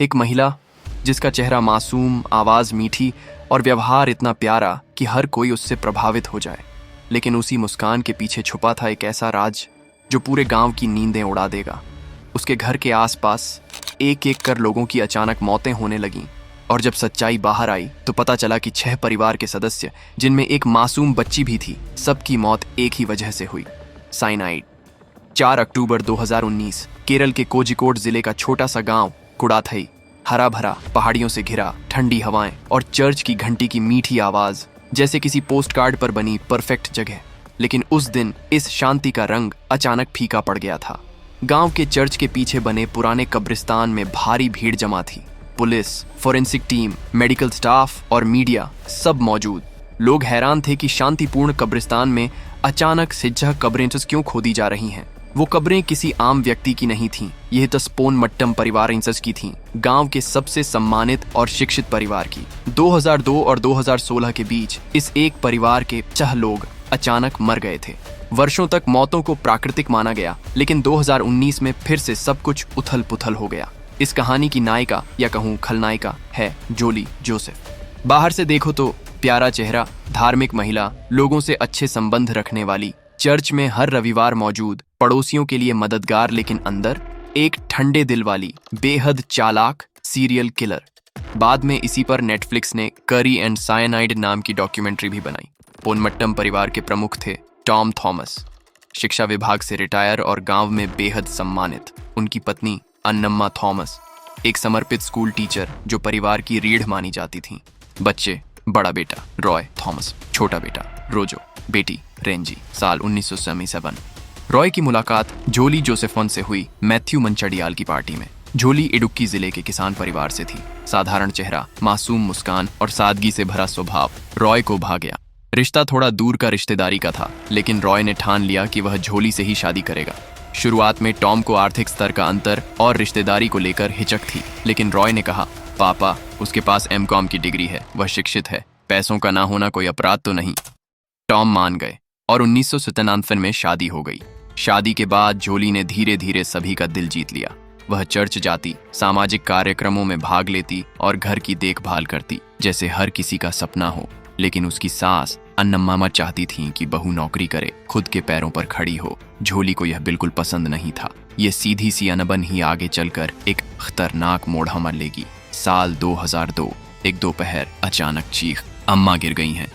एक महिला जिसका चेहरा मासूम, आवाज मीठी और व्यवहार इतना प्यारा कि हर कोई उससे प्रभावित हो जाए। लेकिन उसी मुस्कान के पीछे छुपा था एक ऐसा राज जो पूरे गांव की नींदें उड़ा देगा। उसके घर के आसपास एक एक कर लोगों की अचानक मौतें होने लगीं और जब सच्चाई बाहर आई तो पता चला कि 6 परिवार के सदस्य, जिनमें एक मासूम बच्ची भी थी, सबकी मौत एक ही वजह से हुई, साइनाइड। 4 अक्टूबर 2019 केरल के कोझिकोड जिले का छोटा सा गांव कुडाथई, हरा भरा, पहाड़ियों से घिरा, ठंडी हवाएं और चर्च की घंटी की मीठी आवाज, जैसे किसी पोस्ट कार्ड पर बनी परफेक्ट जगह। लेकिन उस दिन इस शांति का रंग अचानक फीका पड़ गया था। गांव के चर्च के पीछे बने पुराने कब्रिस्तान में भारी भीड़ जमा थी। Police, forensic team, medical staff और मीडिया सब मौजूद। लोग हैरान थे कि शांतिपूर्ण कब्रिस्तान में अचानक सिज्जा कब्रें क्यों खोदी जा रही हैं। वो कब्रें किसी आम व्यक्ति की नहीं थीं, यह तस्पोन मट्टम परिवार इंसस की थीं, गांव के सबसे सम्मानित और शिक्षित परिवार की। 2002 और 2016 के बीच इस एक परिवार के 6 लोग अचानक मर गए थे। वर्षों तक मौतों को प्राकृतिक माना गया, लेकिन 2019 में फिर से सब कुछ उथल पुथल हो गया। इस कहानी की नायिका या कहूँ खलनायिका है जोली जोसेफ। बाहर से देखो तो प्यारा चेहरा, धार्मिक महिला, लोगों से अच्छे संबंध रखने वाली, चर्च में हर रविवार मौजूद, पड़ोसियों के लिए मददगार, लेकिन अंदर एक ठंडे दिल वाली, बेहद चालाक सीरियल किलर। बाद में इसी पर नेटफ्लिक्स ने करी एंड साइनाइड नाम की डॉक्यूमेंट्री भी बनाई। पोनमट्टम परिवार के प्रमुख थे टॉम थॉमस, शिक्षा विभाग से रिटायर और गांव में बेहद सम्मानित। उनकी पत्नी अन्नम्मा थॉमस, एक समर्पित स्कूल टीचर जो परिवार की रीढ़ मानी जाती थीं। बच्चे, बड़ा बेटा रॉय थॉमस, छोटा बेटा रोजो, बेटी रेंजी। साल 1977 रॉय की मुलाकात जोली जोसेफन से हुई मैथ्यू मंचडियाल की पार्टी में। जोली इडुक्की जिले के किसान परिवार से थी। साधारण चेहरा, मासूम मुस्कान और सादगी से भरा स्वभाव रॉय को भा गया। रिश्ता थोड़ा दूर का रिश्तेदारी का था, लेकिन रॉय ने ठान लिया कि वह जोली से ही शादी करेगा। शुरुआत में टॉम को आर्थिक स्तर का अंतर और रिश्तेदारी को लेकर हिचक थी, लेकिन रॉय ने कहा, पापा, उसके पास एमकॉम की डिग्री है, वह शिक्षित है, पैसों का ना होना कोई अपराध तो नहीं। टॉम मान गए और 1997 में शादी हो गई। शादी के बाद जोली ने धीरे धीरे सभी का दिल जीत लिया। वह चर्च जाती, सामाजिक कार्यक्रमों में भाग लेती और घर की देखभाल करती जैसे हर किसी का सपना हो। लेकिन उसकी सास अन्नम्मा चाहती थी कि बहू नौकरी करे, खुद के पैरों पर खड़ी हो। जोली को यह बिल्कुल पसंद नहीं था। ये सीधी सी अनबन ही आगे चलकर एक खतरनाक मोड़ हमर लेगी। साल 2002 एक दोपहर अचानक चीख, अम्मा गिर गई हैं।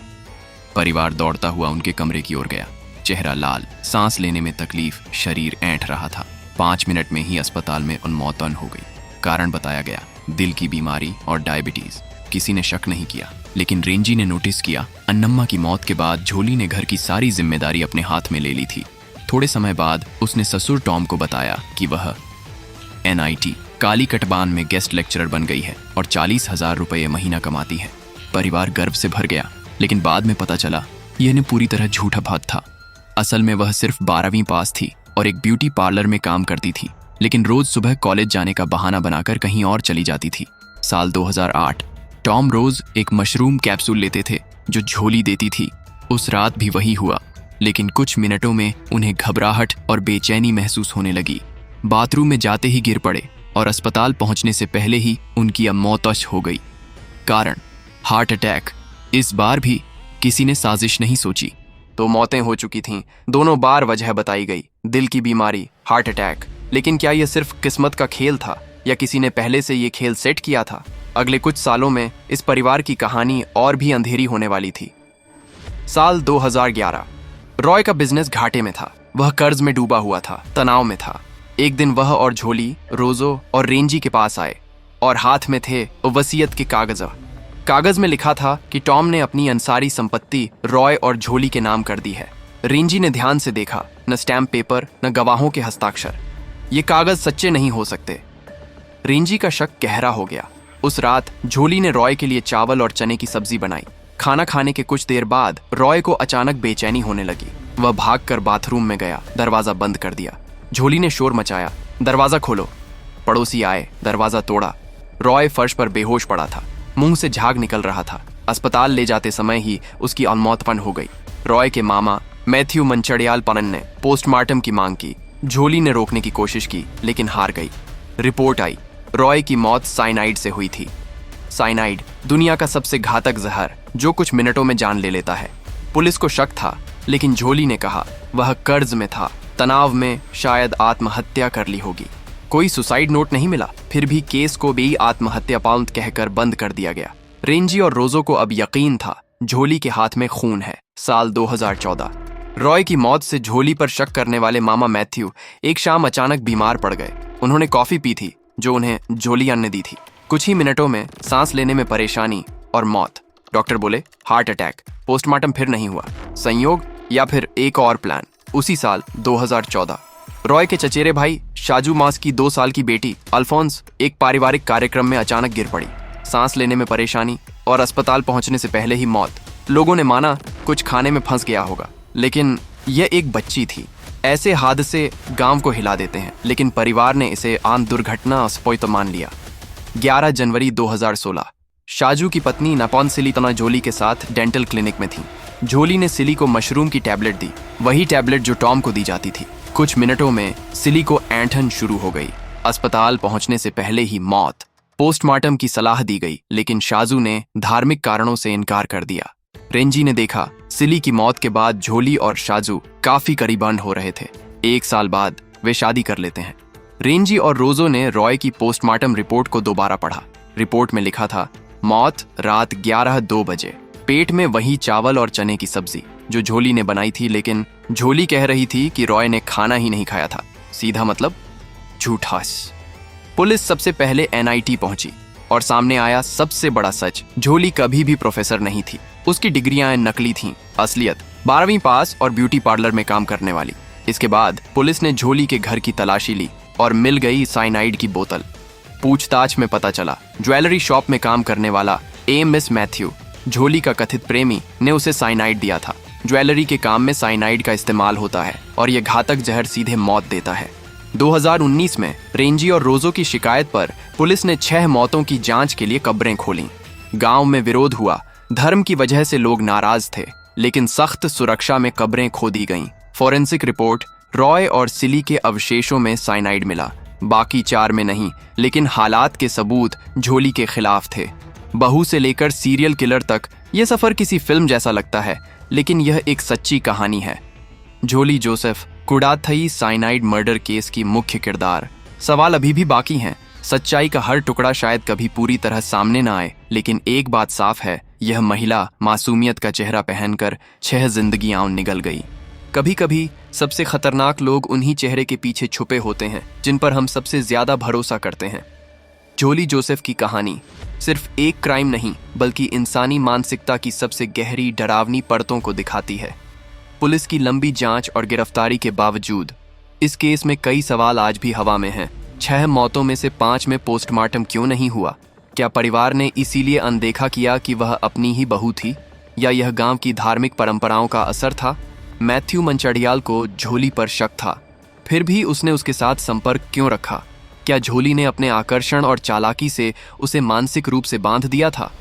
परिवार दौड़ता हुआ उनके कमरे की ओर गया। चेहरा लाल, सांस लेने में तकलीफ, शरीर ऐंठ रहा था। 5 मिनट में ही अस्पताल में उन्मौतन हो गई। कारण बताया गया, दिल की बीमारी और डायबिटीज। किसी ने शक नहीं किया, लेकिन रेंजी ने नोटिस किया अन्नम्मा की मौत के बाद जोली ने घर की सारी जिम्मेदारी अपने हाथ में ले ली थी। थोड़े समय बाद उसने ससुर टॉम को बताया कि वह NIT काली कटबान में गेस्ट लेक्चरर बन गई है और 40,000 रुपये महीना कमाती है। परिवार गर्व से भर गया, लेकिन बाद में पता चला यह पूरी तरह झूठा बात था। असल में वह सिर्फ 12वीं पास थी और एक ब्यूटी पार्लर में काम करती थी, लेकिन रोज सुबह कॉलेज जाने का बहाना बनाकर कहीं और चली जाती थी। साल 2008 टॉम रोज एक मशरूम कैप्सूल लेते थे जो झोली देती थी। उस रात भी वही हुआ, लेकिन कुछ मिनटों में उन्हें घबराहट और बेचैनी महसूस होने लगी। बाथरूम में जाते ही गिर पड़े और अस्पताल पहुंचने से पहले ही उनकी मौत हो गई। कारण हार्ट अटैक। इस बार भी किसी ने साजिश नहीं सोची। तो मौतें हो चुकी थीं। दोनों बार वजह बताई गई, दिल की बीमारी, हार्ट अटैक। लेकिन क्या यह सिर्फ किस्मत का खेल था या किसी ने पहले से ये खेल सेट किया था? अगले कुछ सालों में इस परिवार की कहानी और भी अंधेरी होने वाली थी। साल 2011 रॉय का बिजनेस घाटे में था। वह कर्ज में डूबा हुआ था, तनाव में था। एक दिन वह और झोली, रोजो और रेंजी के पास आए और हाथ में थे वसीयत के कागज में लिखा था कि टॉम ने अपनी अंसारी संपत्ति रॉय और झोली के नाम कर दी है। रेंजी ने ध्यान से देखा, न स्टैम्प पेपर, न गवाहों के हस्ताक्षर। ये कागज सच्चे नहीं हो सकते। रेंजी का शक गहरा हो गया। उस रात झोली ने रॉय के लिए चावल और चने की सब्जी बनाई। खाना खाने के कुछ देर बाद रॉय को अचानक बेचैनी होने लगी। वह भागकर बाथरूम में गया, दरवाजा बंद कर दिया। झोली ने शोर मचाया, दरवाजा खोलो। पड़ोसी आए, दरवाजा तोड़ा। रॉय फर्श पर बेहोश पड़ा था, मुंह से झाग निकल रहा था। अस्पताल ले जाते समय ही उसकी अनमौतपन हो गई। रॉय के मामा मैथ्यू मंचडियाल पनन ने पोस्टमार्टम की मांग की। झोली ने रोकने की कोशिश की, लेकिन हार गई। रिपोर्ट आई, रॉय की मौत साइनाइड से हुई थी। साइनाइड दुनिया का सबसे घातक जहर जो कुछ मिनटों में जान ले लेता है। पुलिस को शक था, लेकिन झोली ने कहा वह कर्ज में था, तनाव में, शायद आत्महत्या कर ली होगी। कोई सुसाइड नोट नहीं मिला, फिर भी केस को भी आत्महत्या पाउंड कहकर बंद कर दिया गया। रेंजी और रोजो को अब यकीन था झोली के हाथ में खून है। साल 2014। रॉय की मौत से झोली पर शक करने वाले मामा मैथ्यू एक शाम अचानक बीमार पड़ गए। उन्होंने कॉफी पी थी जो उन्हें जोलियन ने दी थी। कुछ ही मिनटों में सांस लेने में परेशानी और मौत। डॉक्टर बोले हार्ट अटैक। पोस्टमार्टम फिर नहीं हुआ। संयोग या फिर एक और प्लान। उसी साल 2014 रॉय के चचेरे भाई शाजू मास की 2 साल की बेटी अल्फोंस एक पारिवारिक कार्यक्रम में अचानक गिर पड़ी। सांस लेने में परेशानी और अस्पताल पहुंचने से पहले ही मौत। लोगों ने माना कुछ खाने में फंस गया होगा, लेकिन यह एक बच्ची थी। ऐसे हादसे गांव को हिला देते हैं, लेकिन परिवार ने इसे आम दुर्घटना अस्पोई तो मान लिया। 11 जनवरी 2016 शाजू की पत्नी नापॉन सिली तना झोली के साथ डेंटल क्लिनिक में थी। झोली ने सिली को मशरूम की टैबलेट दी, वही टैबलेट जो टॉम को दी जाती थी। कुछ मिनटों में सिली को ऐंठन शुरू हो गई। अस्पताल पहुंचने से पहले ही मौत। पोस्टमार्टम की सलाह दी गई, लेकिन शाजू ने धार्मिक कारणों से इनकार कर दिया। रेंजी ने देखा सिली की मौत के बाद झोली और शाजू काफी करीबन हो रहे थे। 1 साल बाद वे शादी कर लेते हैं। रेंजी और रोजो ने रॉय की पोस्टमार्टम रिपोर्ट को दोबारा पढ़ा। रिपोर्ट में लिखा था मौत रात 11:02 बजे। पेट में वही चावल और चने की सब्जी जो झोली ने बनाई थी, लेकिन झोली कह रही थी कि रॉय ने खाना ही नहीं खाया था। सीधा मतलब झूठास। पुलिस सबसे पहले एनआईटी पहुंची और सामने आया सबसे बड़ा सच। झोली कभी भी प्रोफेसर नहीं थी। उसकी डिग्रियां नकली थीं। असलियत 12वीं पास और ब्यूटी पार्लर में काम करने वाली। इसके बाद पुलिस ने झोली के घर की तलाशी ली और मिल गई साइनाइड की बोतल। पूछताछ में पता चला ज्वेलरी शॉप में काम करने वाला मिस मैथ्यू, झोली का कथित प्रेमी, ने उसे साइनाइड दिया था। ज्वेलरी के काम में साइनाइड का इस्तेमाल होता है और यह घातक जहर सीधे मौत देता है। 2019 में रेंजी और रोजो की शिकायत पर पुलिस ने 6 मौतों की जांच के लिए कब्रें खोलीं। गांव में विरोध हुआ। धर्म की वजह से लोग नाराज थे, लेकिन सख्त सुरक्षा में कब्रें खोदी गईं। फॉरेंसिक रिपोर्ट रॉय और सिली के अवशेषों में साइनाइड मिला, बाकी 4 में नहीं, लेकिन हालात के सबूत झोली के खिलाफ थे। बहू से लेकर सीरियल किलर तक यह सफर किसी फिल्म जैसा लगता है, लेकिन यह एक सच्ची कहानी है। झोली जोसेफ कुडाथई साइनाइड मर्डर केस की मुख्य किरदार। सवाल अभी भी बाकी हैं। सच्चाई का हर टुकड़ा शायद कभी पूरी तरह सामने ना आए, लेकिन एक बात साफ है, यह महिला मासूमियत का चेहरा पहनकर 6 जिंदगियां निगल गई। कभी कभी सबसे खतरनाक लोग उन्हीं चेहरे के पीछे छुपे होते हैं जिन पर हम सबसे ज्यादा भरोसा करते हैं। झोली जोसेफ की कहानी सिर्फ एक क्राइम नहीं, बल्कि इंसानी मानसिकता की सबसे गहरी डरावनी परतों को दिखाती है। पुलिस की लंबी जांच और गिरफ्तारी के बावजूद इस केस में कई सवाल आज भी हवा में हैं। 6 मौतों में से 5 में पोस्टमार्टम क्यों नहीं हुआ? क्या परिवार ने इसीलिए अनदेखा किया कि वह अपनी ही बहू थी, या यह गांव की धार्मिक परंपराओं का असर था? मैथ्यू मंचड़ियाल को झोली पर शक था, फिर भी उसने उसके साथ संपर्क क्यों रखा? क्या झोली ने अपने आकर्षण और चालाकी से उसे मानसिक रूप से बांध दिया था?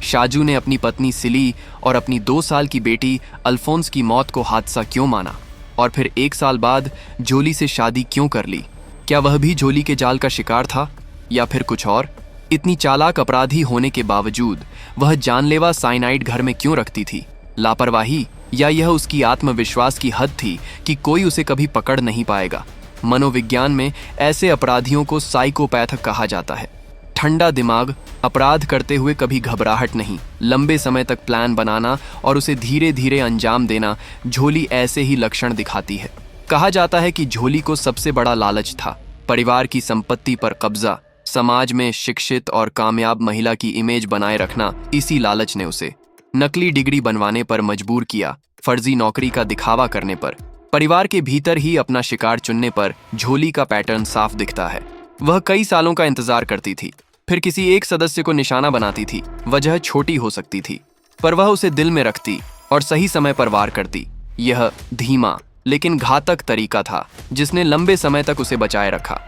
शाजू ने अपनी पत्नी सिली और अपनी 2 साल की बेटी अल्फोंस की मौत को हादसा क्यों माना? और फिर 1 साल बाद झोली से शादी क्यों कर ली? क्या वह भी झोली के जाल का शिकार था, या फिर कुछ और? इतनी चालाक अपराधी होने के बावजूद वह जानलेवा साइनाइड घर में क्यों रखती थी? लापरवाही, या यह उसकी आत्मविश्वास की हद थी कि कोई उसे कभी पकड़ नहीं पाएगा? मनोविज्ञान में ऐसे अपराधियों को साइकोपैथ कहा जाता है। ठंडा दिमाग, अपराध करते हुए कभी घबराहट नहीं, लंबे समय तक प्लान बनाना और उसे धीरे धीरे अंजाम देना। झोली ऐसे ही लक्षण दिखाती है। कहा जाता है कि झोली को सबसे बड़ा लालच था परिवार की संपत्ति पर कब्जा, समाज में शिक्षित और कामयाब महिला की इमेज बनाए रखना। इसी लालच ने उसे नकली डिग्री बनवाने पर मजबूर किया, फर्जी नौकरी का दिखावा करने पर, परिवार के भीतर ही अपना शिकार चुनने पर। झोली का पैटर्न साफ दिखता है। वह कई सालों का इंतजार करती थी, फिर किसी एक सदस्य को निशाना बनाती थी। वजह छोटी हो सकती थी, पर वह उसे दिल में रखती और सही समय पर वार करती। यह धीमा लेकिन घातक तरीका था जिसने लंबे समय तक उसे बचाए रखा।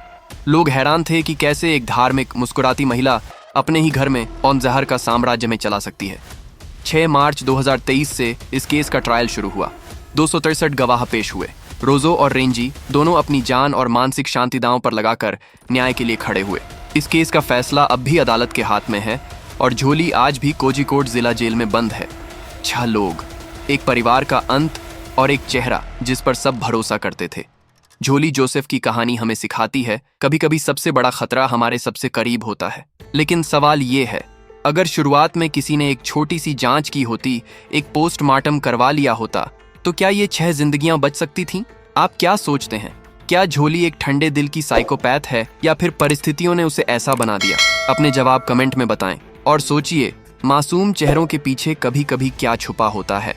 लोग हैरान थे कि कैसे एक धार्मिक मुस्कुराती महिला अपने ही घर में औन जहर का साम्राज्य में चला सकती है। 6 मार्च 2023 से इस केस का ट्रायल शुरू हुआ। 263 गवाह पेश हुए। रोजो और रेंजी दोनों अपनी जान और मानसिक शांति दांव पर लगाकर न्याय के लिए खड़े हुए। इस केस का फैसला अब भी अदालत के हाथ में है और झोली आज भी कोझिकोड जिला जेल में बंद है। 6 लोग, एक परिवार का अंत और एक चेहरा जिस पर सब भरोसा करते थे। झोली जोसेफ की कहानी हमें सिखाती है, कभी कभी सबसे बड़ा खतरा हमारे सबसे करीब होता है। लेकिन सवाल ये है, अगर शुरुआत में किसी ने एक छोटी सी जांच की होती, एक पोस्टमार्टम करवा लिया होता, तो क्या ये 6 जिंदगियां बच सकती थीं? आप क्या सोचते हैं? क्या झोली एक ठंडे दिल की साइकोपैथ है या फिर परिस्थितियों ने उसे ऐसा बना दिया? अपने जवाब कमेंट में बताएं और सोचिए, मासूम चेहरों के पीछे कभी कभी क्या छुपा होता है।